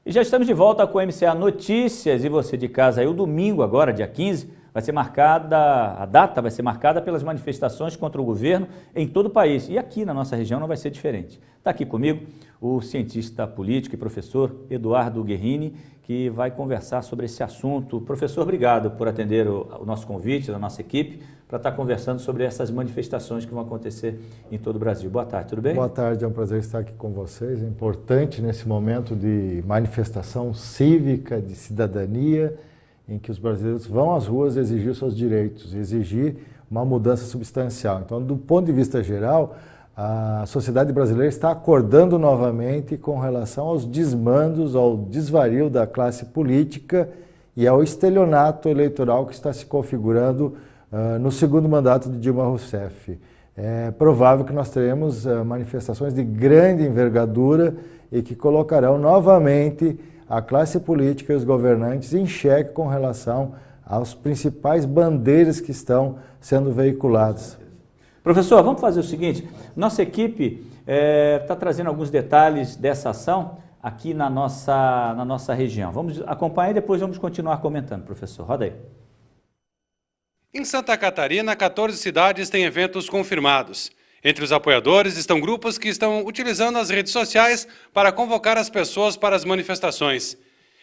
E já estamos de volta com o MCA Notícias, e você de casa aí, o domingo agora, dia 15, vai ser marcada, a data vai ser marcada pelas manifestações contra o governo em todo o país, e aqui na nossa região não vai ser diferente. Está aqui comigo o cientista político e professor Eduardo Guerrini, que vai conversar sobre esse assunto. Professor, obrigado por atender o nosso convite, da nossa equipe, para estar conversando sobre essas manifestações que vão acontecer em todo o Brasil. Boa tarde, tudo bem? Boa tarde, é um prazer estar aqui com vocês. É importante nesse momento de manifestação cívica, de cidadania, em que os brasileiros vão às ruas exigir seus direitos, exigir uma mudança substancial. Então, do ponto de vista geral, a sociedade brasileira está acordando novamente com relação aos desmandos, ao desvario da classe política e ao estelionato eleitoral que está se configurando no segundo mandato de Dilma Rousseff. É provável que nós teremos manifestações de grande envergadura e que colocarão novamente a classe política e os governantes em xeque com relação às principais bandeiras que estão sendo veiculadas. Professor, vamos fazer o seguinte, nossa equipe está trazendo alguns detalhes dessa ação aqui na nossa região. Vamos acompanhar e depois vamos continuar comentando, professor. Roda aí. Em Santa Catarina, 14 cidades têm eventos confirmados. Entre os apoiadores estão grupos que estão utilizando as redes sociais para convocar as pessoas para as manifestações.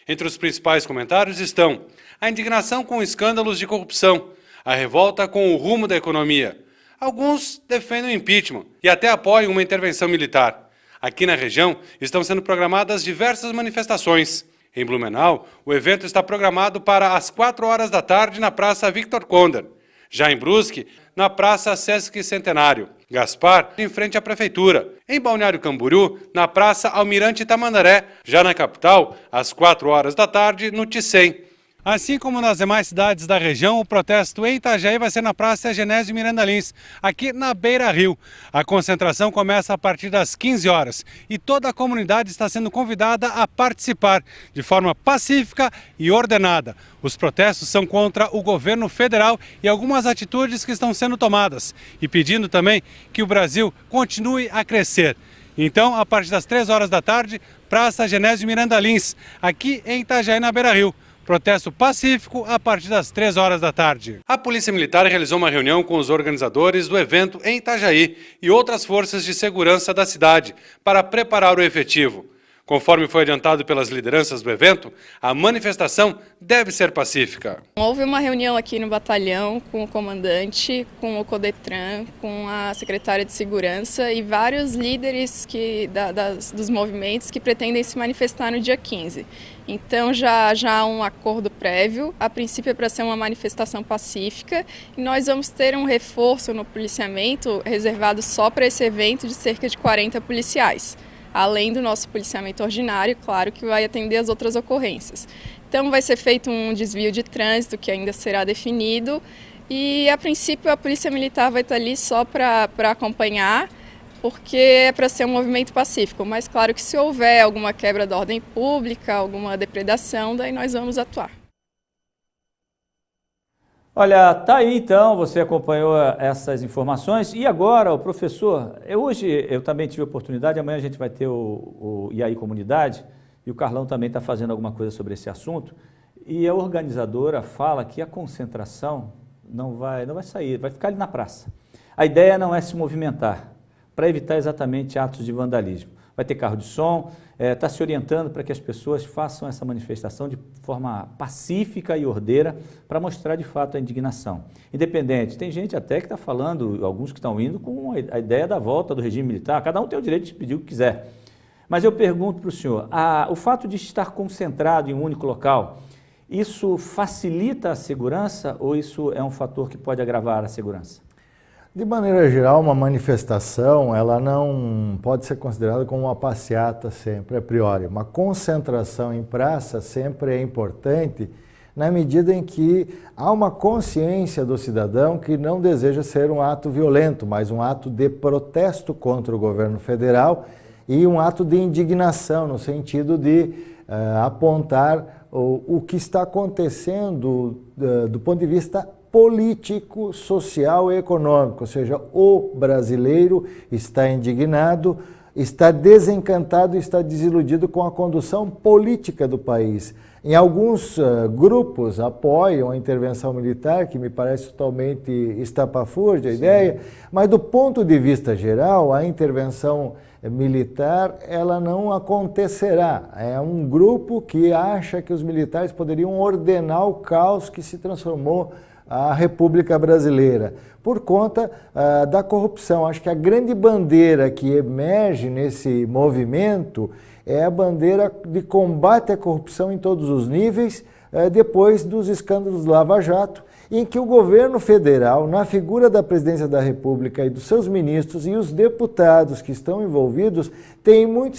Entre os principais comentários estão a indignação com escândalos de corrupção, a revolta com o rumo da economia. Alguns defendem o impeachment e até apoiam uma intervenção militar. Aqui na região estão sendo programadas diversas manifestações. Em Blumenau, o evento está programado para as 4 horas da tarde na Praça Victor Konder. Já em Brusque, na Praça Sesc Centenário. Gaspar, em frente à Prefeitura. Em Balneário Camboriú, na Praça Almirante Tamandaré. Já na capital, às 4 horas da tarde, no Ticem. Assim como nas demais cidades da região, o protesto em Itajaí vai ser na Praça Genésio Miranda Lins, aqui na Beira Rio. A concentração começa a partir das 15 horas e toda a comunidade está sendo convidada a participar de forma pacífica e ordenada. Os protestos são contra o governo federal e algumas atitudes que estão sendo tomadas e pedindo também que o Brasil continue a crescer. Então, a partir das 3 horas da tarde, Praça Genésio Miranda Lins, aqui em Itajaí, na Beira Rio. Protesto pacífico a partir das 3 horas da tarde. A Polícia Militar realizou uma reunião com os organizadores do evento em Itajaí e outras forças de segurança da cidade para preparar o efetivo. Conforme foi adiantado pelas lideranças do evento, a manifestação deve ser pacífica. Houve uma reunião aqui no batalhão com o comandante, com o CODETRAN, com a secretária de segurança e vários líderes dos movimentos que pretendem se manifestar no dia 15. Então já há um acordo prévio, a princípio é para ser uma manifestação pacífica e nós vamos ter um reforço no policiamento reservado só para esse evento de cerca de 40 policiais. Além do nosso policiamento ordinário, claro que vai atender as outras ocorrências. Então vai ser feito um desvio de trânsito que ainda será definido e a princípio a Polícia Militar vai estar ali só para acompanhar, porque é para ser um movimento pacífico, mas claro que se houver alguma quebra da ordem pública, alguma depredação, daí nós vamos atuar. Olha, tá aí então, você acompanhou essas informações e agora o professor, hoje eu também tive a oportunidade, amanhã a gente vai ter o IAI Comunidade e o Carlão também está fazendo alguma coisa sobre esse assunto e a organizadora fala que a concentração não vai sair, vai ficar ali na praça. A ideia não é se movimentar, para evitar exatamente atos de vandalismo. Vai ter carro de som, está se orientando para que as pessoas façam essa manifestação de forma pacífica e ordeira para mostrar de fato a indignação. Independente, tem gente até que está falando, alguns que estão indo com a ideia da volta do regime militar, cada um tem o direito de pedir o que quiser. Mas eu pergunto para o senhor, o fato de estar concentrado em um único local, isso facilita a segurança ou isso é um fator que pode agravar a segurança? De maneira geral, uma manifestação ela não pode ser considerada como uma passeata sempre, a priori. Uma concentração em praça sempre é importante na medida em que há uma consciência do cidadão que não deseja ser um ato violento, mas um ato de protesto contra o governo federal e um ato de indignação, no sentido de apontar o que está acontecendo do ponto de vista político, social e econômico, ou seja, o brasileiro está indignado está desencantado e está desiludido com a condução política do país. Em alguns grupos apoiam a intervenção militar, que me parece totalmente estapafúrdia a ideia, mas do ponto de vista geral, a intervenção militar ela não acontecerá. É um grupo que acha que os militares poderiam ordenar o caos que se transformou a República Brasileira, por conta da corrupção. Acho que a grande bandeira que emerge nesse movimento é a bandeira de combate à corrupção em todos os níveis, depois dos escândalos Lava Jato, em que o governo federal, na figura da presidência da República e dos seus ministros e os deputados que estão envolvidos, tem muito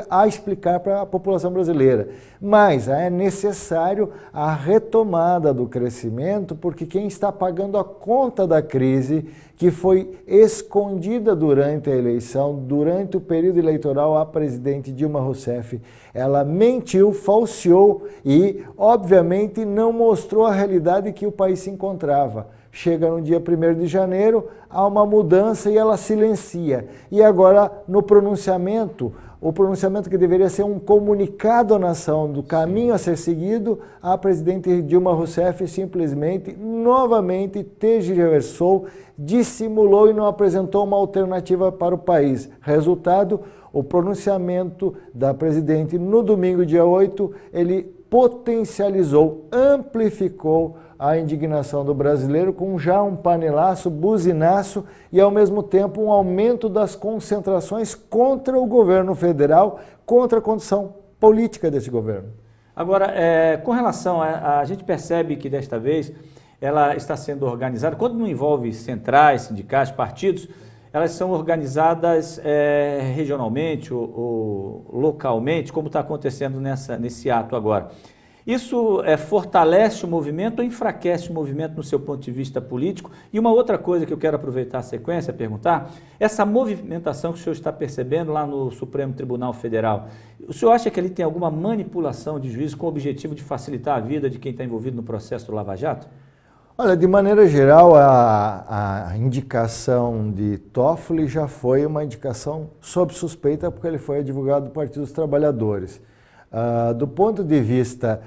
a explicar para a população brasileira. Mas é necessário a retomada do crescimento, porque quem está pagando a conta da crise, que foi escondida durante a eleição, durante o período eleitoral, a presidente Dilma Rousseff, ela mentiu, falseou e, obviamente, não mostrou a realidade que o país se encontrava. Chega no dia 1º de janeiro, há uma mudança e ela silencia. E agora, no pronunciamento, o pronunciamento que deveria ser um comunicado à nação do caminho a ser seguido, a presidente Dilma Rousseff simplesmente, novamente, tergiversou, dissimulou e não apresentou uma alternativa para o país. Resultado, o pronunciamento da presidente no domingo, dia 8, ele potencializou, amplificou a indignação do brasileiro com já um panelaço, buzinaço e, ao mesmo tempo, um aumento das concentrações contra o governo federal, contra a condição política desse governo. Agora, com relação a gente percebe que desta vez ela está sendo organizada, quando não envolve centrais, sindicatos, partidos, elas são organizadas regionalmente ou localmente, como está acontecendo nesse ato agora. Isso fortalece o movimento ou enfraquece o movimento no seu ponto de vista político? E uma outra coisa que eu quero aproveitar a sequência, perguntar, essa movimentação que o senhor está percebendo lá no Supremo Tribunal Federal, o senhor acha que ali tem alguma manipulação de juízes com o objetivo de facilitar a vida de quem está envolvido no processo do Lava Jato? Olha, de maneira geral, a indicação de Toffoli já foi uma indicação sob suspeita, porque ele foi advogado do Partido dos Trabalhadores. Do ponto de vista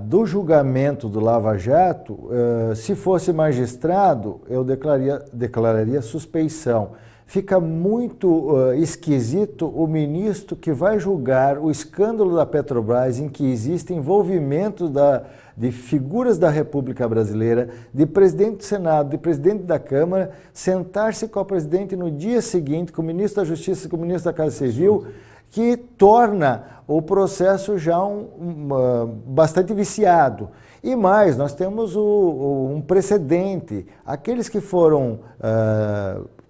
do julgamento do Lava Jato, se fosse magistrado, eu declararia suspeição. Fica muito esquisito o ministro que vai julgar o escândalo da Petrobras, em que existe envolvimento de figuras da República Brasileira, de presidente do Senado, de presidente da Câmara, sentar-se com a presidente no dia seguinte, com o ministro da Justiça e com o ministro da Casa Civil, que torna o processo já bastante viciado. E mais, nós temos um precedente. Aqueles que foram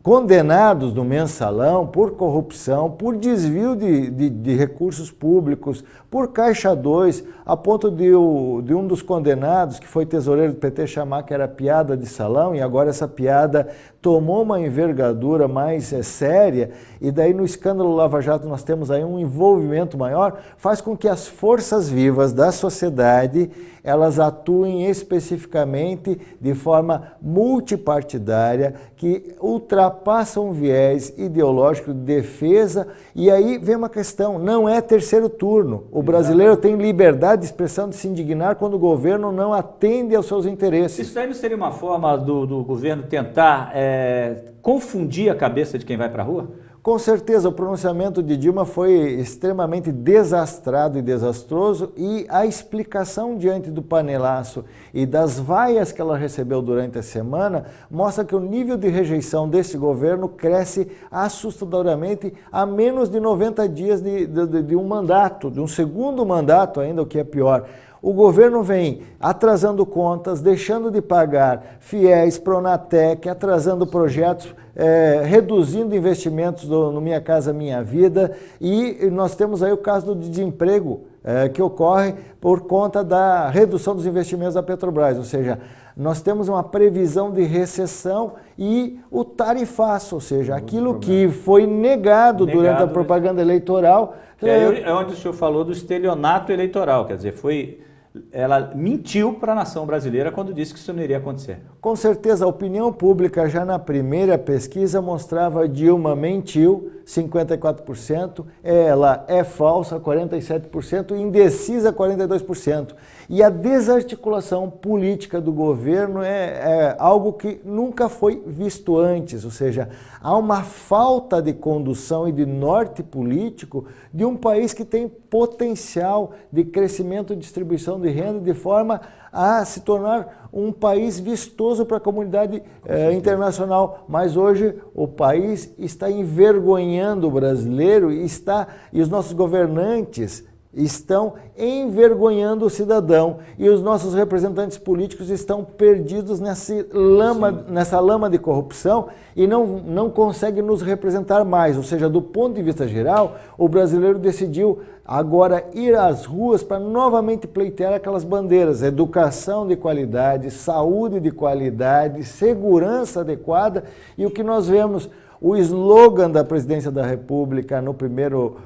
condenados no mensalão por corrupção, por desvio de recursos públicos, por Caixa 2, a ponto de um dos condenados, que foi tesoureiro do PT, chamar que era piada de salão, e agora essa piada tomou uma envergadura mais séria, e daí no escândalo Lava Jato nós temos aí um envolvimento maior, faz com que as forças vivas da sociedade, elas atuem especificamente de forma multipartidária, que ultrapassam o viés ideológico de defesa, e aí vem uma questão, não é terceiro turno. O brasileiro tem liberdade de expressão, de se indignar quando o governo não atende aos seus interesses. Isso aí não seria uma forma do governo tentar confundir a cabeça de quem vai para a rua? Com certeza, o pronunciamento de Dilma foi extremamente desastrado e desastroso, e a explicação diante do panelaço e das vaias que ela recebeu durante a semana mostra que o nível de rejeição desse governo cresce assustadoramente a menos de 90 dias de um mandato, de um segundo mandato ainda, o que é pior. O governo vem atrasando contas, deixando de pagar FIES, Pronatec, atrasando projetos, reduzindo investimentos no Minha Casa Minha Vida, e nós temos aí o caso do desemprego que ocorre por conta da redução dos investimentos da Petrobras, ou seja, nós temos uma previsão de recessão e o tarifaço, ou seja, aquilo que foi negado durante a propaganda eleitoral. É onde o senhor falou do estelionato eleitoral, quer dizer, ela mentiu para a nação brasileira quando disse que isso não iria acontecer. Com certeza, a opinião pública já na primeira pesquisa mostrava Dilma mentiu, 54%, ela é falsa, 47%, indecisa, 42%. E a desarticulação política do governo é algo que nunca foi visto antes, ou seja, há uma falta de condução e de norte político de um país que tem potencial de crescimento e distribuição de renda de forma a se tornar um país vistoso para a comunidade internacional. Mas hoje o país está envergonhando o brasileiro e os nossos governantes estão envergonhando o cidadão e os nossos representantes políticos estão perdidos nessa lama de corrupção e não conseguem nos representar mais. Ou seja, do ponto de vista geral, o brasileiro decidiu agora ir às ruas para novamente pleitear aquelas bandeiras: educação de qualidade, saúde de qualidade, segurança adequada. E o que nós vemos, o slogan da Presidência da República no primeiro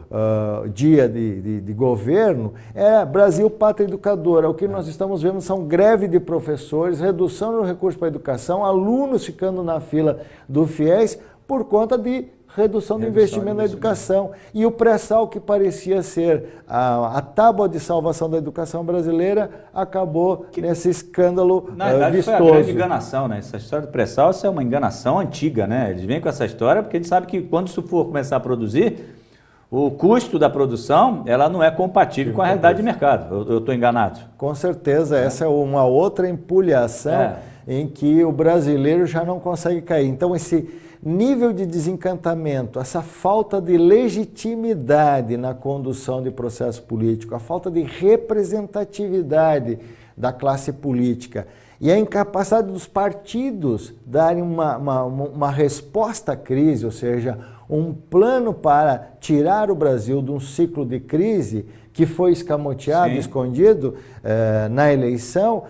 dia de governo é Brasil, Pátria Educadora. O que nós estamos vendo são greve de professores, redução no recurso para a educação, alunos ficando na fila do FIES por conta de redução do investimento na educação. E o pré-sal, que parecia ser a tábua de salvação da educação brasileira, acabou nesse escândalo vistoso. Na verdade, foi a grande enganação, né? Essa história do pré-sal é uma enganação antiga, né? Eles vêm com essa história porque eles sabem que quando isso for começar a produzir, o custo da produção, ela não é compatível com a realidade de mercado. Eu estou enganado? Com certeza, essa é uma outra empulhação em que o brasileiro já não consegue cair. Então, esse nível de desencantamento, essa falta de legitimidade na condução de processo político, a falta de representatividade da classe política e a incapacidade dos partidos darem uma resposta à crise, ou seja, um plano para tirar o Brasil de um ciclo de crise que foi escamoteado, escondido na eleição,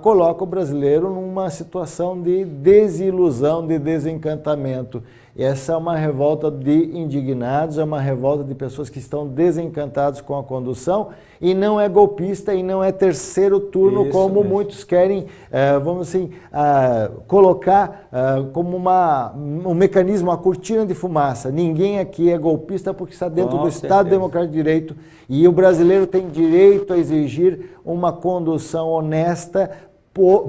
coloca o brasileiro numa situação de desilusão, de desencantamento. Essa é uma revolta de indignados, é uma revolta de pessoas que estão desencantados com a condução e não é golpista e não é terceiro turno, isso como mesmo. Muitos querem, vamos assim, colocar como um mecanismo, uma cortina de fumaça. Ninguém aqui é golpista porque está dentro do Estado Democrático de Direito e o brasileiro tem direito a exigir uma condução honesta,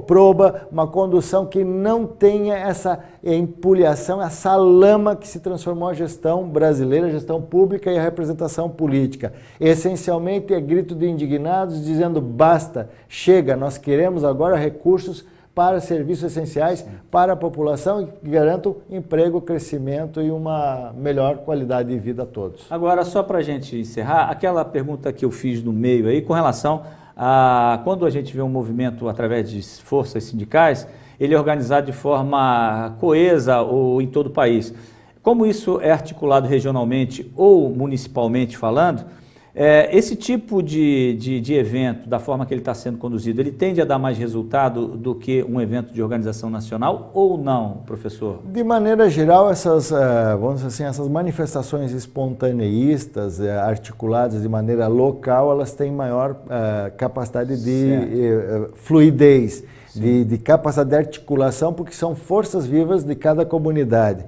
proba, uma condução que não tenha essa empulhação, essa lama que se transformou a gestão brasileira, a gestão pública e a representação política. Essencialmente é grito de indignados dizendo basta, chega, nós queremos agora recursos para serviços essenciais para a população que garantam emprego, crescimento e uma melhor qualidade de vida a todos. Agora, só para a gente encerrar, aquela pergunta que eu fiz no meio aí com relação quando a gente vê um movimento através de forças sindicais, ele é organizado de forma coesa ou em todo o país. Como isso é articulado regionalmente ou municipalmente falando, esse tipo de evento, da forma que ele está sendo conduzido, ele tende a dar mais resultado do que um evento de organização nacional ou não, professor? De maneira geral, vamos dizer assim, essas manifestações espontaneístas, articuladas de maneira local, elas têm maior capacidade de fluidez, de capacidade de articulação, porque são forças vivas de cada comunidade.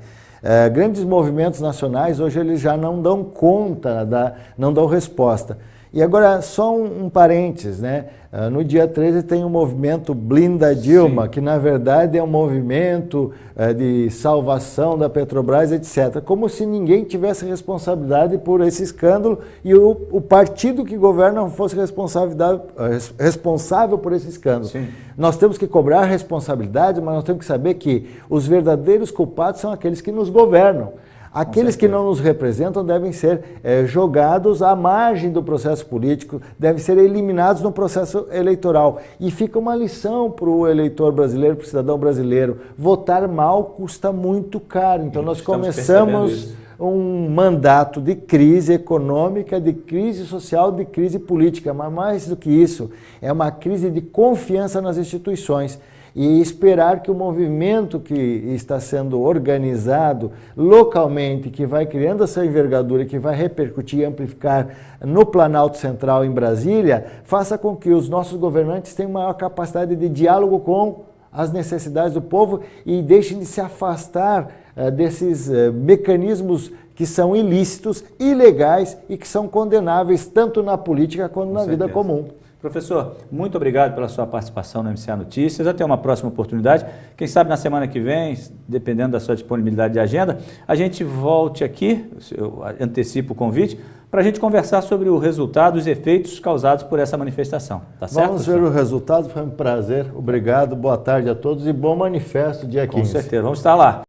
Grandes movimentos nacionais hoje eles já não dão conta, não dão resposta. E agora só um parênteses, né? No dia 13 tem o movimento Blinda Dilma, que na verdade é um movimento de salvação da Petrobras, etc. Como se ninguém tivesse responsabilidade por esse escândalo e o partido que governa não fosse responsável por esse escândalo. Sim. Nós temos que cobrar responsabilidade, mas nós temos que saber que os verdadeiros culpados são aqueles que nos governam. Aqueles que não nos representam devem ser jogados à margem do processo político, devem ser eliminados no processo eleitoral. E fica uma lição para o eleitor brasileiro, para o cidadão brasileiro. Votar mal custa muito caro. Então nós começamos um mandato de crise econômica, de crise social, de crise política. Mas mais do que isso, é uma crise de confiança nas instituições. E esperar que o movimento que está sendo organizado localmente, que vai criando essa envergadura, que vai repercutir e amplificar no Planalto Central em Brasília, faça com que os nossos governantes tenham maior capacidade de diálogo com as necessidades do povo e deixem de se afastar desses mecanismos que são ilícitos, ilegais e que são condenáveis tanto na política quanto na vida comum. Professor, muito obrigado pela sua participação no MCA Notícias. Até uma próxima oportunidade. Quem sabe na semana que vem, dependendo da sua disponibilidade de agenda, a gente volte aqui, eu antecipo o convite, para a gente conversar sobre o resultado, os efeitos causados por essa manifestação. Tá certo? Vamos ver o resultado, foi um prazer. Obrigado, boa tarde a todos e bom manifesto dia 15. Com certeza, vamos estar lá.